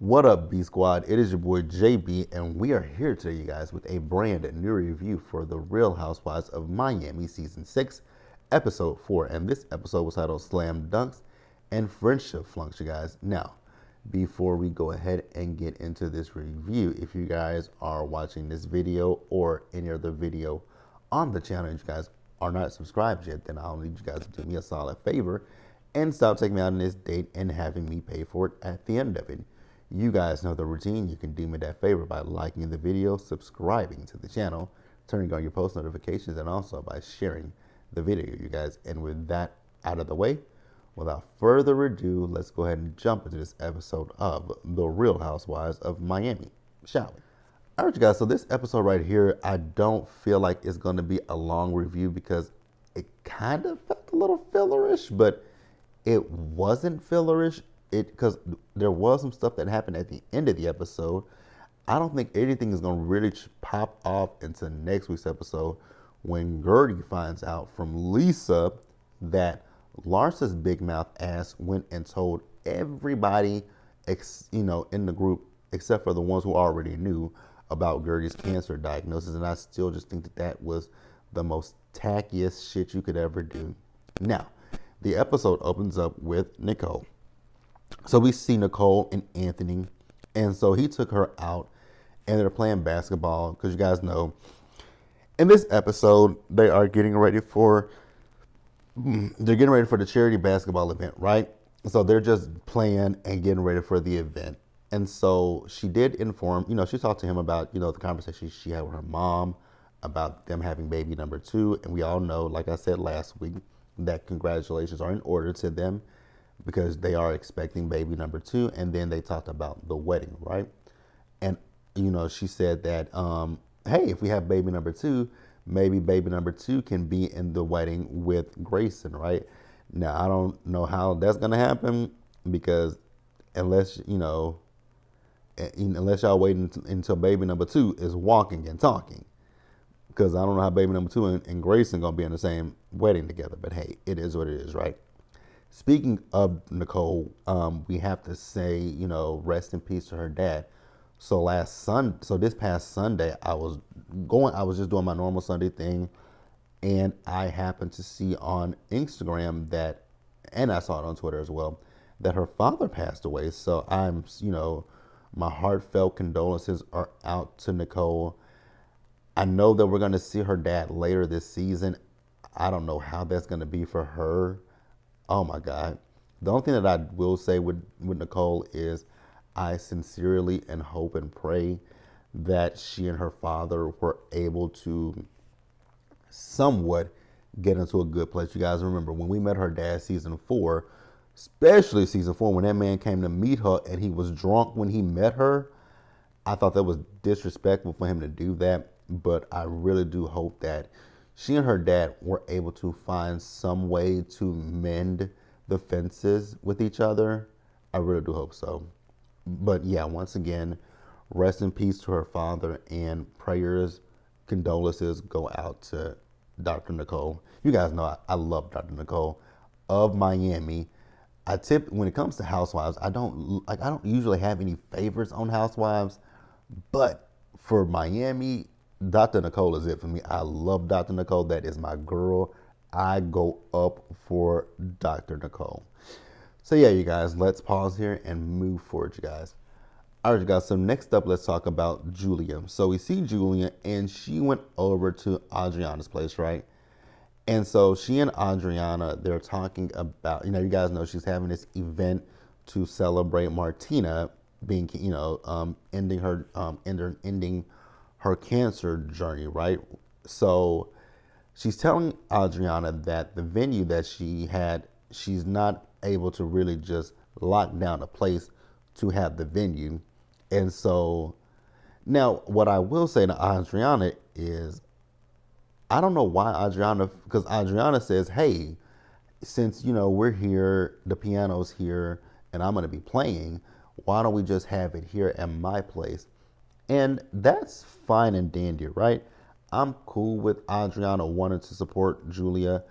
What up, B Squad? It is your boy JB, and we are here today, you guys, with a brand new review for The Real Housewives of Miami Season 6, Episode 4. And this episode was titled Slam Dunks and Friendship Flunks, you guys. Now, before we go ahead and get into this review, if you guys are watching this video or any other video on the channel and you guys are not subscribed yet, then I'll need you guys to do me a solid favor and stop taking me out on this date and having me pay for it at the end of it. You guys know the routine. You can do me that favor by liking the video, subscribing to the channel, turning on your post notifications, and also by sharing the video, you guys. And with that out of the way, without further ado, let's go ahead and jump into this episode of The Real Housewives of Miami, shall we? All right, you guys, so this episode right here, I don't feel like it's going to be a long review because it kind of felt a little fillerish, but it wasn't fillerish. Because there was some stuff that happened at the end of the episode. I don't think anything is going to really pop off into next week's episode when Gertie finds out from Lisa that Larsa's big mouth ass went and told everybody, in the group, except for the ones who already knew about Gertie's cancer diagnosis. And I still just think that that was the most tackiest shit you could ever do. Now, the episode opens up with Nicole. So we see Nicole and Anthony, and so he took her out, and they're playing basketball, because you guys know, in this episode, they are getting ready for the charity basketball event, right? So they're just playing and getting ready for the event. And so she did inform, she talked to him about, the conversation she had with her mom about them having baby number 2. And we all know, like I said last week, that congratulations are in order to them, because they are expecting baby number 2. And then they talked about the wedding, right? And, she said that, hey, if we have baby number 2, maybe baby number 2 can be in the wedding with Grayson, right? Now, I don't know how that's going to happen, because unless y'all wait until baby number 2 is walking and talking, because I don't know how baby number 2 and Grayson going to be in the same wedding together. But hey, it is what it is, right? Speaking of Nicole, we have to say, rest in peace to her dad. So this past Sunday, I was just doing my normal Sunday thing, and I happened to see on Instagram that, and I saw it on Twitter as well, that her father passed away. So I'm, my heartfelt condolences are out to Nicole. I know that we're going to see her dad later this season. I don't know how that's going to be for her. Oh my God. The only thing that I will say with Nicole is I sincerely and hope and pray that she and her father were able to somewhat get into a good place. You guys remember when we met her dad season 4, especially season 4, when that man came to meet her and he was drunk when he met her. I thought that was disrespectful for him to do that, but I really do hope that she and her dad were able to find some way to mend the fences with each other. I really do hope so. But yeah, once again, rest in peace to her father, and prayers, condolences go out to Dr. Nicole. You guys know I love Dr. Nicole of Miami. When it comes to Housewives, I don't usually have any favorites on Housewives, but for Miami, Dr. Nicole is it for me. I love Dr. Nicole. That is my girl. I go up for Dr. Nicole. So yeah, you guys, let's pause here and move forward, you guys. All right, you guys, so next up, let's talk about Julia. So we see Julia, and she went over to Adriana's place, right? And so she and Adriana, they're talking about, you guys know she's having this event to celebrate Martina being, ending her cancer journey, right? So she's telling Adriana that the venue that she had, she's not able to really just lock down a place to have the venue. And so now what I will say to Adriana is, I don't know why because Adriana says, hey, since, we're here, the piano's here, and I'm going to be playing, why don't we just have it here at my place? And that's fine and dandy, right? I'm cool with Adriana wanting to support Julia.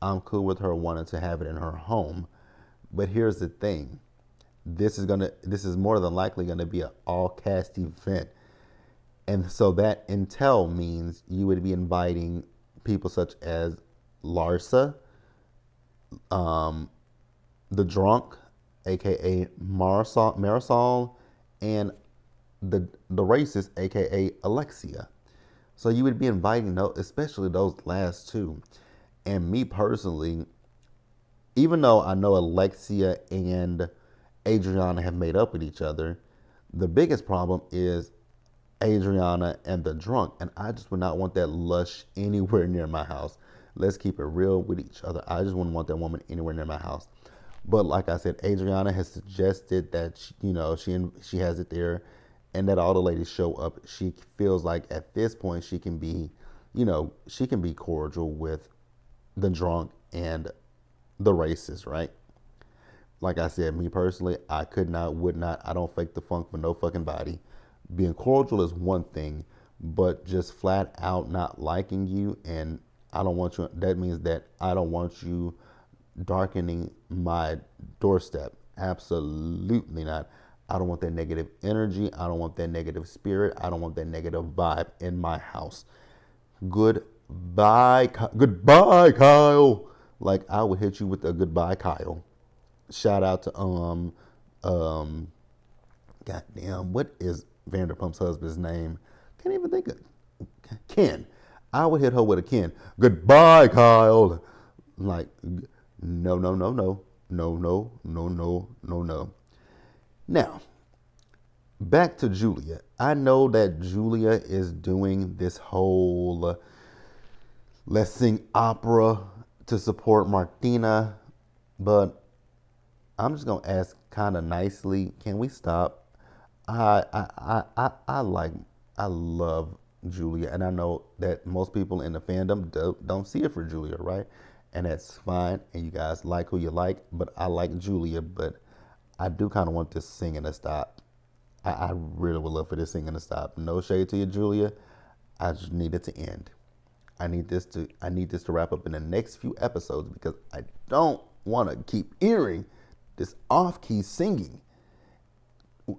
I'm cool with her wanting to have it in her home. But here's the thing. this is more than likely gonna be an all cast event. And so that intel means you would be inviting people such as Larsa, the drunk, aka Marisol, and the racist, aka Alexia. So you would be inviting those, especially those last two. And me personally, even though I know Alexia and Adriana have made up with each other, the biggest problem is Adriana and the drunk. And I just would not want that lush anywhere near my house. Let's keep it real with each other. I just wouldn't want that woman anywhere near my house. But like I said, Adriana has suggested that she has it there, and that all the ladies show up. She feels like at this point she can be, she can be cordial with the drunk and the racist, right? Like I said, me personally, I could not, would not. I don't fake the funk for no fucking body. Being cordial is one thing, but just flat out not liking you, and I don't want you. That means that I don't want you darkening my doorstep. Absolutely not. I don't want that negative energy. I don't want that negative spirit. I don't want that negative vibe in my house. Goodbye, Kyle. Like, I would hit you with a goodbye, Kyle. Shout out to goddamn, what is Vanderpump's husband's name? Can't even think of Ken. I would hit her with a Ken. Goodbye, Kyle. Like, no, no, no, no, no, no, no, no, no, no. Now, back to Julia. I know that Julia is doing this whole let's sing opera to support Martina, but I'm just gonna ask kind of nicely, can we stop? I love Julia, and I know that most people in the fandom don't see it for Julia, right? And that's fine, and you guys like who you like, but I like Julia, but I do kind of want this singing to stop. I really would love for this singing to stop. No shade to you, Julia. I just need it to end. I need this to wrap up in the next few episodes, because I don't want to keep hearing this off-key singing.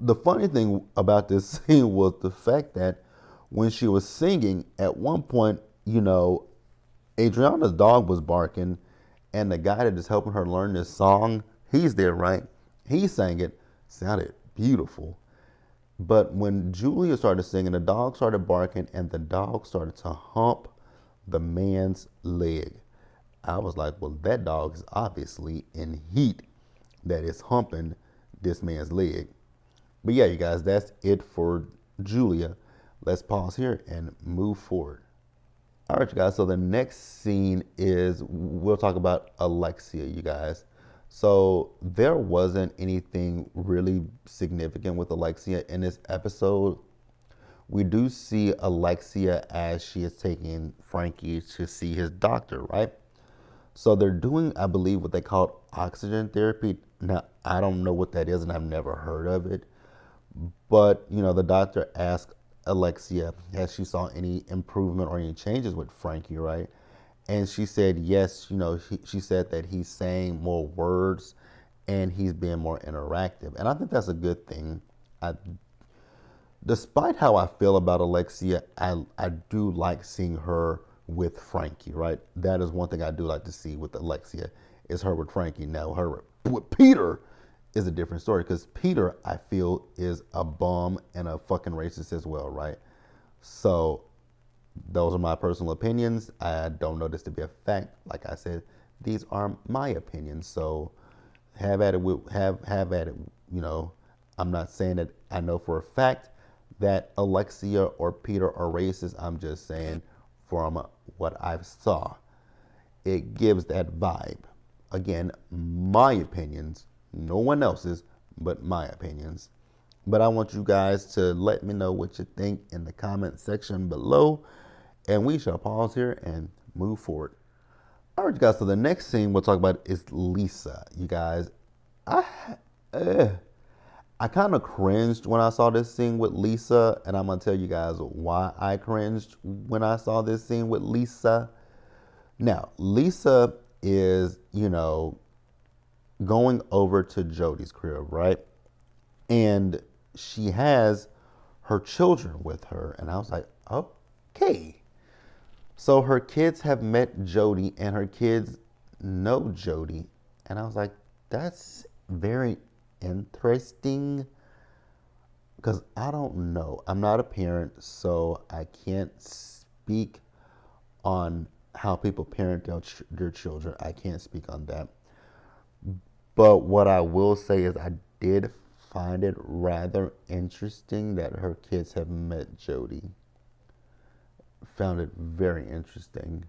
The funny thing about this scene was the fact that when she was singing, at one point, Adriana's dog was barking, and the guy that is helping her learn this song, he's there, right? He sang it, sounded beautiful. But when Julia started singing, the dog started barking, and the dog started to hump the man's leg. I was like, well, that dog is obviously in heat that is humping this man's leg. But yeah, you guys, that's it for Julia. Let's pause here and move forward. All right, you guys, so the next scene is, we'll talk about Alexia, you guys. So there wasn't anything really significant with Alexia in this episode. We do see Alexia as she is taking Frankie to see his doctor, right? So they're doing, I believe, what they call oxygen therapy. Now, I don't know what that is, and I've never heard of it. But, the doctor asked Alexia, has she saw any improvement or any changes with Frankie, right? And she said, yes, she said that he's saying more words and he's being more interactive. And I think that's a good thing. Despite how I feel about Alexia, I do like seeing her with Frankie, right? That is one thing I do like to see with Alexia, is her with Frankie. Now, her with Peter is a different story, because Peter, I feel, is a bum and a fucking racist as well, right? So those are my personal opinions. I don't know this to be a fact. Like I said, these are my opinions. So have at it. Have at it. I'm not saying that I know for a fact that Alexia or Peter are racist. I'm just saying from what I saw, it gives that vibe. Again, my opinions, no one else's, but my opinions. But I want you guys to let me know what you think in the comment section below, and we shall pause here and move forward. All right, you guys, so the next scene we'll talk about is Lisa. You guys, I kind of cringed when I saw this scene with Lisa, and I'm going to tell you guys why I cringed when I saw this scene with Lisa. Now, Lisa is, going over to Jody's crib, right? And she has her children with her. And I was like, okay. So her kids have met Jody and her kids know Jody. And I was like, that's very interesting. Because I don't know. I'm not a parent, so I can't speak on how people parent their children. I can't speak on that. But what I will say is I did find it rather interesting that her kids have met Jody. Found it very interesting.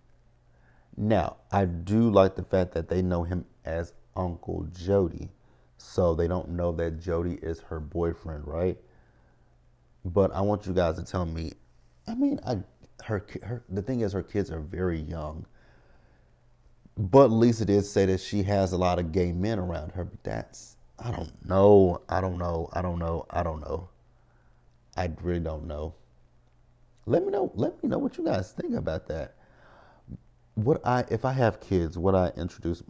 Now, I do like the fact that they know him as Uncle Jody. So they don't know that Jody is her boyfriend, right? But I want you guys to tell me. I mean, the thing is, her kids are very young. But Lisa did say that she has a lot of gay men around her. But I don't know. I don't know. I don't know. I don't know. I really don't know. Let me know. Let me know what you guys think about that. If I have kids, would I introduce?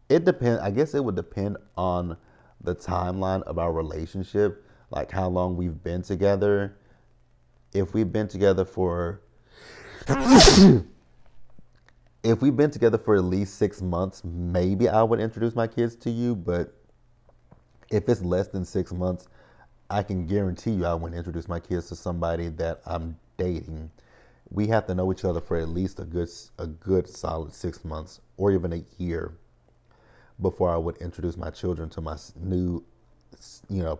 It depends. I guess it would depend on the timeline of our relationship, like how long we've been together. If we've been together for if we've been together for at least 6 months, maybe I would introduce my kids to you. But if it's less than 6 months, I can guarantee you I wouldn't introduce my kids to somebody that I'm dating. We have to know each other for at least a good solid 6 months or even a year before I would introduce my children to my new,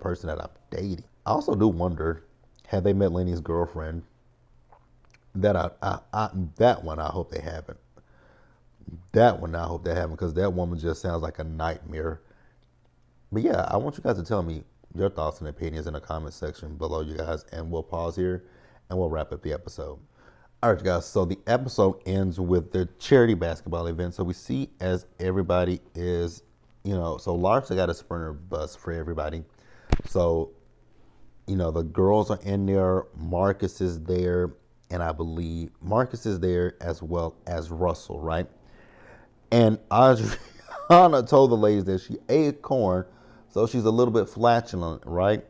person that I'm dating. I also do wonder, have they met Lenny's girlfriend? That one I hope they haven't. That one I hope they haven't, because that woman just sounds like a nightmare. But yeah, I want you guys to tell me your thoughts and opinions in the comment section below, you guys, and we'll pause here and we'll wrap up the episode. All right, guys, so the episode ends with the charity basketball event. So we see as everybody is, so Larsa got a Sprinter bus for everybody. So, the girls are in there, Marcus is there, and I believe Marcus is there as well as Russell, right? And Adriana told the ladies that she ate corn, so she's a little bit flatulent, right?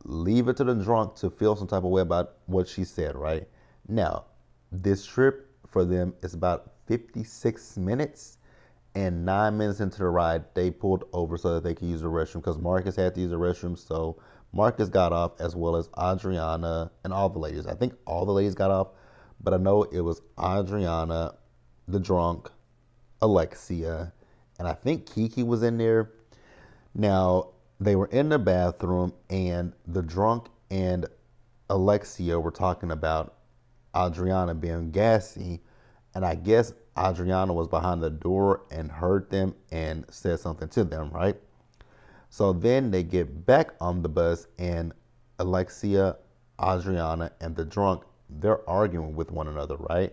Leave it to the drunk to feel some type of way about what she said, right? Now, this trip for them is about 56 minutes, and 9 minutes into the ride, they pulled over so that they could use the restroom, because Marcus had to use the restroom. So Marcus got off, as well as Adriana and all the ladies. I think all the ladies got off, but I know it was Adriana, the drunk, Alexia, and I think Kiki was in there. Now, they were in the bathroom, and the drunk and Alexia were talking about Adriana being gassy, and I guess Adriana was behind the door and heard them and said something to them, right? So then they get back on the bus, and Alexia, Adriana, and the drunk, they're arguing with one another, right?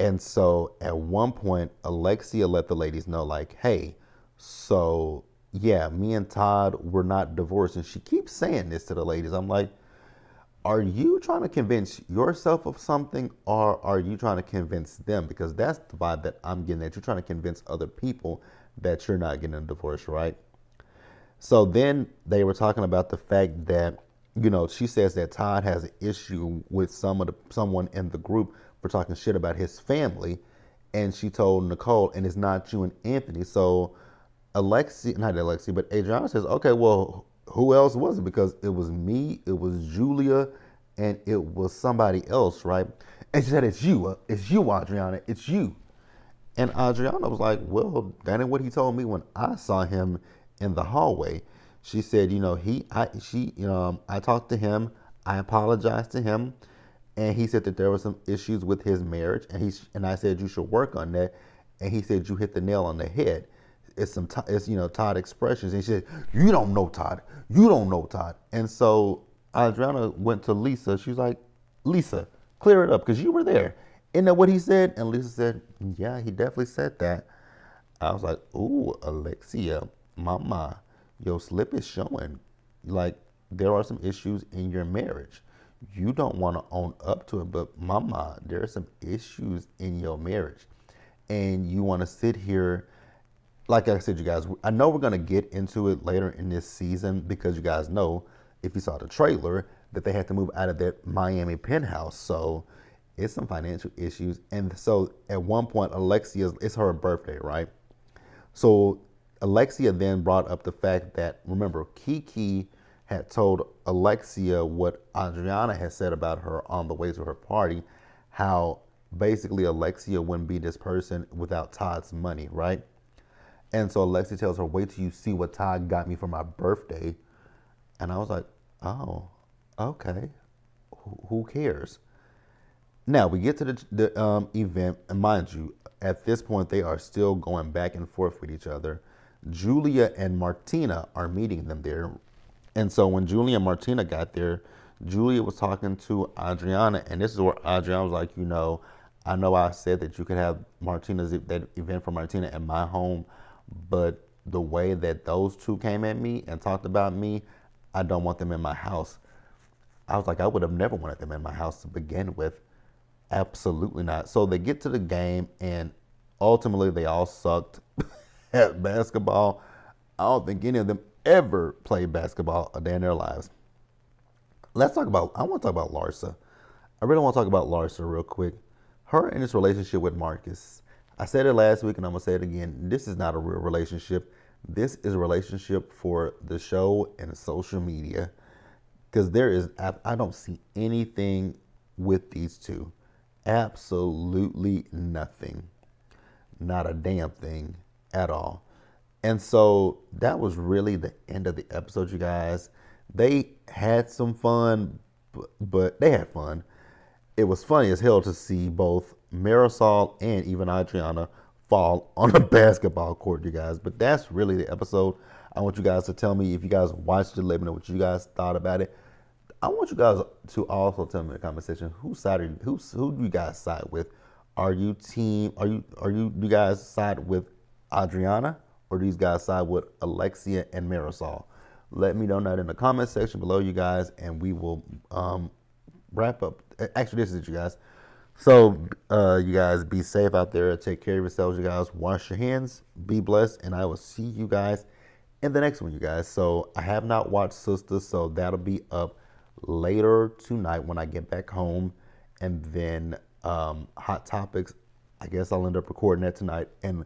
And so at one point, Alexia let the ladies know, like, hey, so yeah, me and Todd, we're not divorced. And she keeps saying this to the ladies. I'm like, are you trying to convince yourself of something, or are you trying to convince them? Because that's the vibe that I'm getting, that you're trying to convince other people that you're not getting a divorce, right? So then they were talking about the fact that, she says that Todd has an issue with someone in the group for talking shit about his family. And she told Nicole, and it's not you and Anthony. So not Alexi, but Adriana says, okay, well, who else was it? Because it was me, it was Julia, and it was somebody else, right? And she said, it's you, Adriana, it's you. And Adriana was like, well, that ain't what he told me when I saw him in the hallway. She said, I talked to him, I apologized to him, and he said that there were some issues with his marriage, and I said you should work on that, and he said you hit the nail on the head. It's Todd expressions, and she said, you don't know Todd, and so Adriana went to Lisa. She was like, Lisa, clear it up, because you were there. Isn't that what he said? And Lisa said, yeah, he definitely said that. I was like, ooh, Alexia, mama, your slip is showing. Like, there are some issues in your marriage. You don't want to own up to it, but mama, there are some issues in your marriage. And you want to sit here like I said, you guys, I know we're going to get into it later in this season because you guys know, if you saw the trailer, that they had to move out of that Miami penthouse. So it's some financial issues. And so at one point, it's her birthday, right? So Alexia then brought up the fact that, remember, Kiki had told Alexia what Adriana had said about her on the way to her party, how basically Alexia wouldn't be this person without Todd's money, right? And so Alexia tells her, wait till you see what Todd got me for my birthday. And I was like, oh, okay. Who cares? Now we get to the event, and mind you, at this point they are still going back and forth with each other. Julia and Martina are meeting them there, and so when Julia and Martina got there, Julia was talking to Adriana, and this is where Adriana was like, I know I said that you could have that event for Martina at my home, but the way that those two came at me and talked about me, I don't want them in my house. I was like, I would have never wanted them in my house to begin with. Absolutely not. So they get to the game, and ultimately they all sucked at basketball. I don't think any of them ever played basketball a day in their lives. I want to talk about Larsa. I really want to talk about Larsa real quick. Her and this relationship with Marcus. I said it last week and I'm going to say it again. This is not a real relationship. This is a relationship for the show and social media. Because I don't see anything with these two. Absolutely nothing. Not a damn thing at all. And so that was really the end of the episode, you guys. They had some fun, but they had fun. It was funny as hell to see both Marisol and even Adriana fall on a basketball court, you guys. But that's really the episode. I want you guys to tell me, if you guys watched it, let me know what you guys thought about it. I want you guys to also tell me in the comment section who do you guys side with? Do you guys side with Adriana, or do you guys side with Alexia and Marisol? Let me know that in the comment section below, you guys, and we will wrap up. Actually, this is it, you guys. So you guys be safe out there. Take care of yourselves, you guys. Wash your hands. Be blessed, and I will see you guys in the next one, you guys. So I have not watched Sisters, so that'll be up later tonight when I get back home. And then Hot Topics, I guess I'll end up recording that tonight and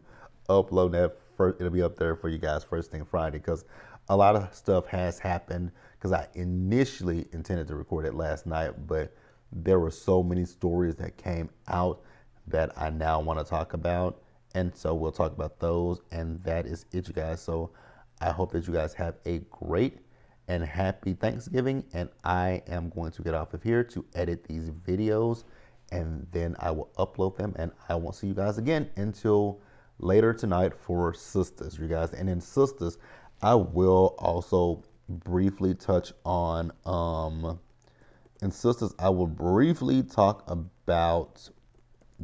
upload that first. It'll be up there for you guys first thing Friday, because a lot of stuff has happened, because I initially intended to record it last night, but there were so many stories that came out that I now want to talk about, and so we'll talk about those. And that is it, you guys. So I hope that you guys have a great and happy Thanksgiving, and I am going to get off of here to edit these videos, and then I will upload them, and I won't see you guys again until later tonight for Sisters, you guys. And in Sisters, I will also briefly touch on in Sisters, I will briefly talk about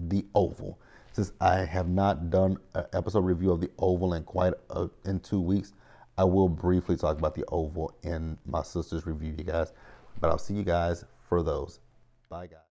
The Oval. Since I have not done an episode review of The Oval in 2 weeks, I will briefly talk about The Oval in my Sisters review, you guys. But I'll see you guys for those. Bye, guys.